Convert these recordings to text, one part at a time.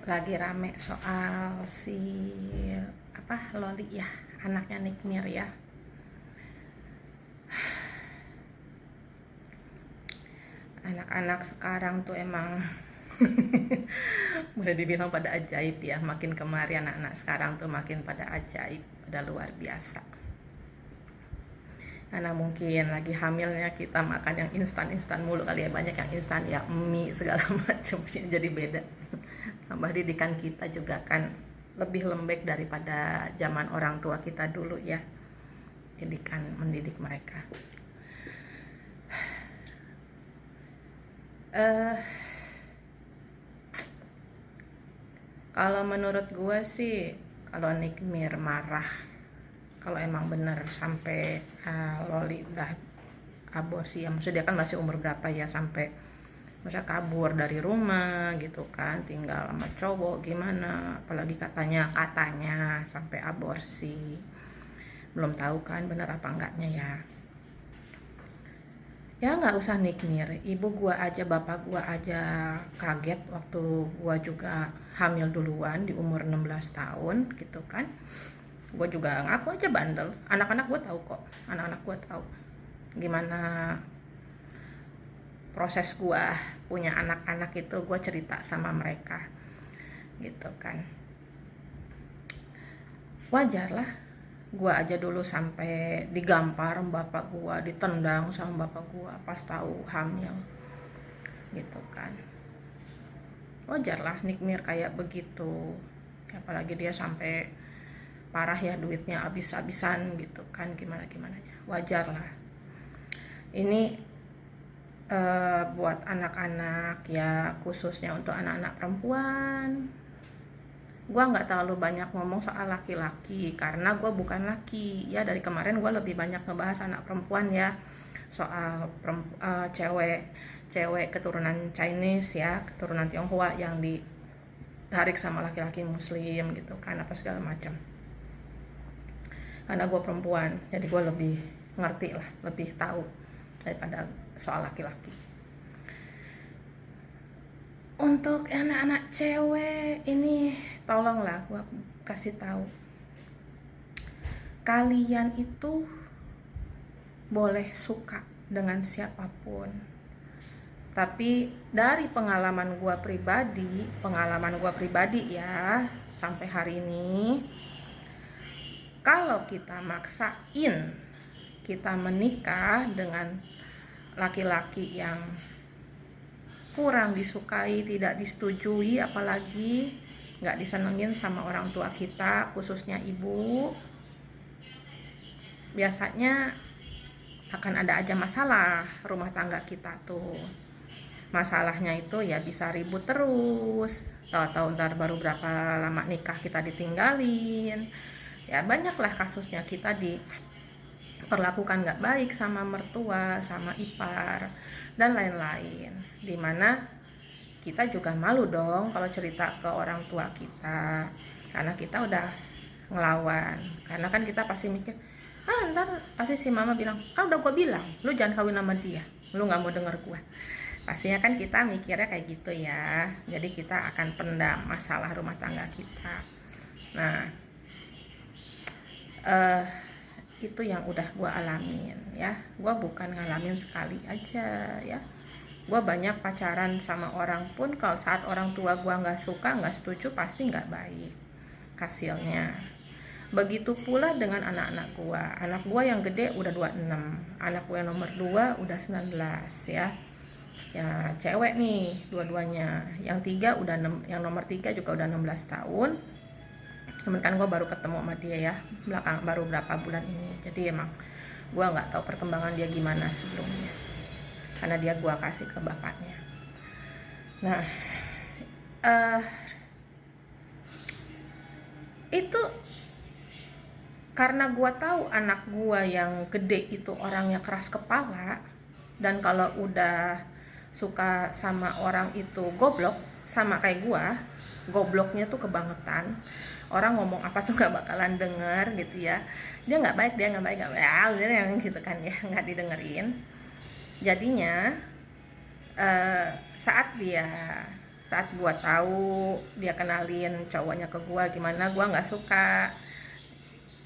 lagi rame soal si Loli ya, anaknya Nick Mir ya. Anak-anak sekarang tuh emang boleh dibilang pada ajaib ya. Makin kemari anak-anak sekarang tuh makin pada ajaib, pada luar biasa. Karena mungkin lagi hamilnya kita makan yang instan-instan mulu kali ya, banyak yang instan ya, mie segala macam jadi beda. Tambah didikan kita juga kan lebih lembek daripada zaman orang tua kita dulu ya, mendidik mereka. Kalau menurut gue sih, kalau Nick Mir marah, kalau emang bener sampai Loli udah aborsi ya, maksudnya dia kan masih umur berapa ya, sampai masa kabur dari rumah gitu kan, tinggal sama cowok gimana, apalagi katanya sampai aborsi. Belum tahu kan bener apa enggaknya ya. Ya nggak usah Nick Mir, ibu gua aja bapak gua aja kaget waktu gua juga hamil duluan di umur 16 tahun gitu kan. Gua juga ngaku aja bandel, anak-anak gua tahu kok, anak-anak gua tahu gimana proses gua punya anak-anak itu. Gua cerita sama mereka gitu kan. Wajar lah, gua aja dulu sampai digampar bapak gua, ditendang sama bapak gua pas tahu hamil gitu kan. Wajar lah Nick Mir kayak begitu, apalagi dia sampai parah ya, duitnya habis-habisan gitu kan, gimana ya, wajar lah. Ini buat anak-anak ya, khususnya untuk anak-anak perempuan. Gue nggak terlalu banyak ngomong soal laki-laki karena gue bukan laki ya. Dari kemarin gue lebih banyak ngebahas anak perempuan ya, soal cewek keturunan Chinese ya, keturunan Tionghoa yang ditarik sama laki-laki muslim gitu kan, apa segala macam. Karena gue perempuan, jadi gue lebih ngerti lah, lebih tahu daripada soal laki-laki. Untuk anak-anak cewek ini, tolonglah gue kasih tahu, kalian itu boleh suka dengan siapapun, tapi dari pengalaman gue pribadi ya, sampai hari ini, kalau kita maksain kita menikah dengan laki-laki yang kurang disukai, tidak disetujui, apalagi nggak disenengin sama orang tua kita, khususnya ibu, biasanya akan ada aja masalah rumah tangga kita tuh. Masalahnya itu ya bisa ribut terus, tahu-tahu ntar baru berapa lama nikah kita ditinggalin. Ya banyaklah kasusnya, kita diperlakukan nggak baik sama mertua, sama ipar, dan lain-lain. Dimana kita juga malu dong kalau cerita ke orang tua kita, karena kita udah ngelawan. Karena kan kita pasti mikir, ntar pasti si mama bilang, kan udah gue bilang lu jangan kawin sama dia, lu nggak mau denger gue. Pastinya kan kita mikirnya kayak gitu ya. Jadi kita akan pendam masalah rumah tangga kita. Nah, itu yang udah gue alamin ya. Gue bukan ngalamin sekali aja ya. Gue banyak pacaran sama orang pun, kalau saat orang tua gue nggak suka, nggak setuju, pasti nggak baik hasilnya. Begitu pula dengan anak-anak gue. Anak gue yang gede udah 26, anak gue yang nomor 2 udah 19 ya. Ya cewek nih dua-duanya. Yang nomor 3 juga udah 16 tahun. Cuman kan gue baru ketemu sama dia ya, baru berapa bulan ini. Jadi emang gue nggak tahu perkembangan dia gimana sebelumnya, karena dia gue kasih ke bapaknya. Nah, itu karena gue tahu anak gue yang gede itu orangnya keras kepala, dan kalau udah suka sama orang itu goblok, sama kayak gue, gobloknya tuh kebangetan. Orang ngomong apa tuh nggak bakalan denger gitu ya. Dia nggak baik gitu kan ya, nggak didengerin. Jadinya saat dia saat gua tahu dia kenalin cowoknya ke gua gimana, gua nggak suka.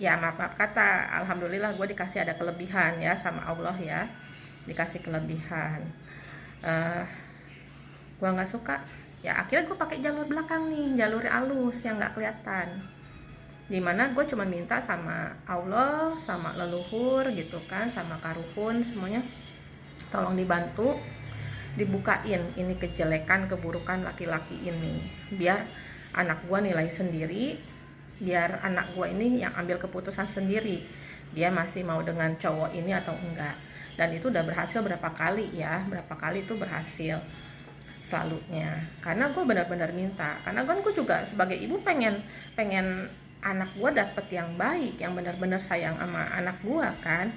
Ya maaf kata, alhamdulillah gua dikasih ada kelebihan ya sama Allah ya, dikasih kelebihan. uh, gua nggak suka, ya akhirnya gua pakai jalur belakang nih, jalur halus yang nggak kelihatan, dimana gue cuma minta sama Allah, sama leluhur gitu kan, sama karuhun semuanya, tolong dibantu dibukain ini kejelekan keburukan laki-laki ini, biar anak gue nilai sendiri, biar anak gue ini yang ambil keputusan sendiri dia masih mau dengan cowok ini atau enggak. Dan itu udah berhasil berapa kali ya, berapa kali itu berhasil selalunya, karena gue benar-benar minta, karena gue juga sebagai ibu pengen anak gue dapet yang baik, yang benar-benar sayang sama anak gue kan.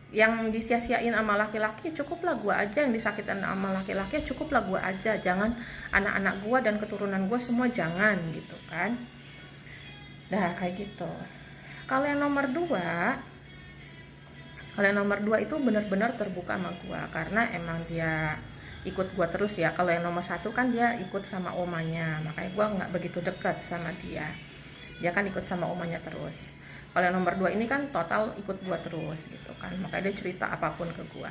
Yang disia-siain sama laki-laki cukuplah gue aja, yang disakitin sama laki-laki cukuplah gue aja, jangan anak-anak gue dan keturunan gue semua, jangan gitu kan. Nah kayak gitu. Kalau yang nomor 2 itu benar-benar terbuka sama gue, karena emang dia ikut gue terus ya. Kalau yang nomor 1 kan dia ikut sama omanya, makanya gue nggak begitu dekat sama dia kan ikut sama omanya terus. Kalau yang nomor 2 ini kan total ikut gua terus gitu kan, makanya dia cerita apapun ke gua.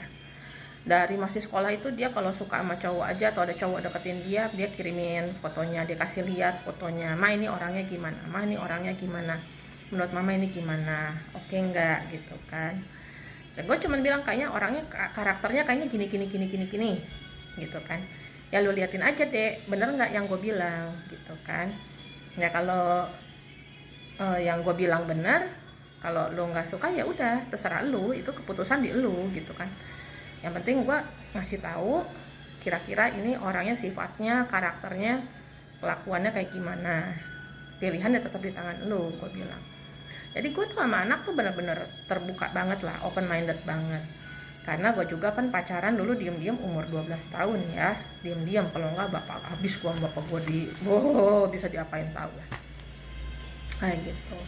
Dari masih sekolah itu dia kalau suka sama cowok aja, atau ada cowok deketin dia kirimin fotonya, dia kasih lihat fotonya, ma ini orangnya gimana, ma ini orangnya gimana, menurut mama ini gimana, oke enggak gitu kan. Dan gue cuman bilang kayaknya orangnya, karakternya kayaknya gini gitu kan. Ya lu liatin aja deh, bener nggak yang gue bilang gitu kan. Ya kalau yang gue bilang benar, kalau lo nggak suka ya udah terserah lo, itu keputusan di lo gitu kan. Yang penting gue ngasih tahu kira-kira ini orangnya, sifatnya, karakternya, kelakuannya kayak gimana, pilihan ya tetap di tangan lo, gue bilang. Jadi gue tuh sama anak tuh bener-bener terbuka banget lah, open minded banget. Karena gue juga kan pacaran dulu diem-diem umur 12 tahun ya, diem-diem, kalau nggak bapak habis gue, bapak gue bisa diapain tahu lah kayak gitu.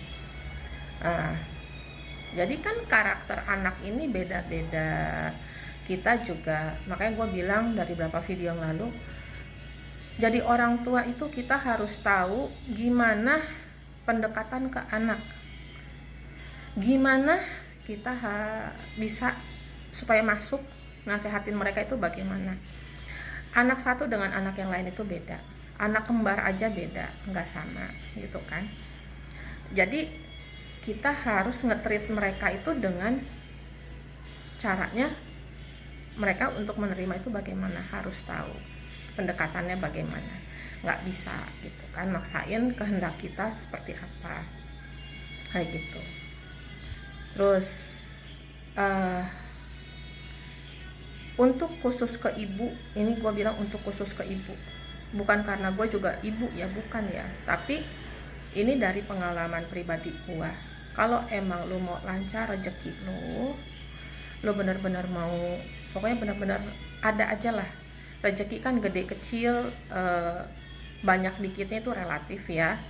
Nah, jadi kan karakter anak ini beda-beda. Kita juga, makanya gue bilang dari beberapa video yang lalu, jadi orang tua itu kita harus tahu gimana pendekatan ke anak, gimana kita bisa supaya masuk nasehatin mereka itu bagaimana. Anak satu dengan anak yang lain itu beda, anak kembar aja beda, nggak sama gitu kan. Jadi kita harus nge-treat mereka itu dengan caranya mereka untuk menerima itu bagaimana, harus tahu pendekatannya bagaimana. Nggak bisa gitu kan maksain kehendak kita seperti apa kayak gitu. Terus untuk khusus ke ibu, ini gue bilang untuk khusus ke ibu, bukan karena gue juga ibu ya, bukan ya, tapi ini dari pengalaman pribadi gua. Kalau emang lu mau lancar rezeki lu benar-benar mau, pokoknya benar-benar ada aja lah. Rezeki kan gede kecil, banyak dikitnya itu relatif ya.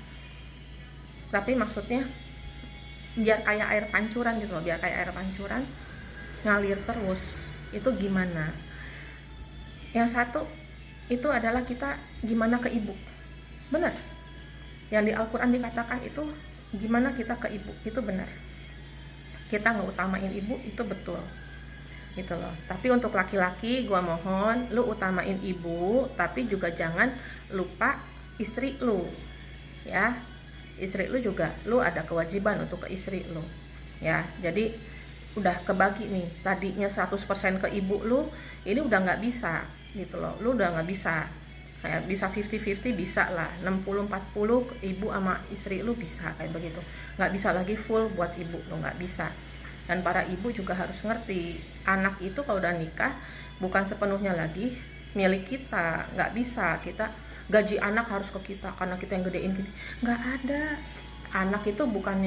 Tapi maksudnya biar kayak air pancuran gitu loh, biar kayak air pancuran ngalir terus. Itu gimana? Yang satu itu adalah kita gimana ke ibu. Benar. Yang di Al-Quran dikatakan itu gimana kita ke ibu, itu benar. Kita ngeutamain ibu itu betul gitu loh. Tapi untuk laki-laki gua mohon lu utamain ibu, tapi juga jangan lupa istri lu ya. Istri lu juga lu ada kewajiban untuk ke istri lu ya. Jadi udah kebagi nih, tadinya 100% ke ibu lu, ini udah nggak bisa gitu loh. Lu udah nggak bisa, kayak bisa 50-50 bisa lah, 60-40 ibu sama istri lu bisa kayak begitu. Nggak bisa lagi full buat ibu lu, nggak bisa. Dan para ibu juga harus ngerti, anak itu kalau udah nikah bukan sepenuhnya lagi milik kita. Nggak bisa kita gaji anak harus ke kita karena kita yang gedein gini, nggak ada. Anak itu bukannya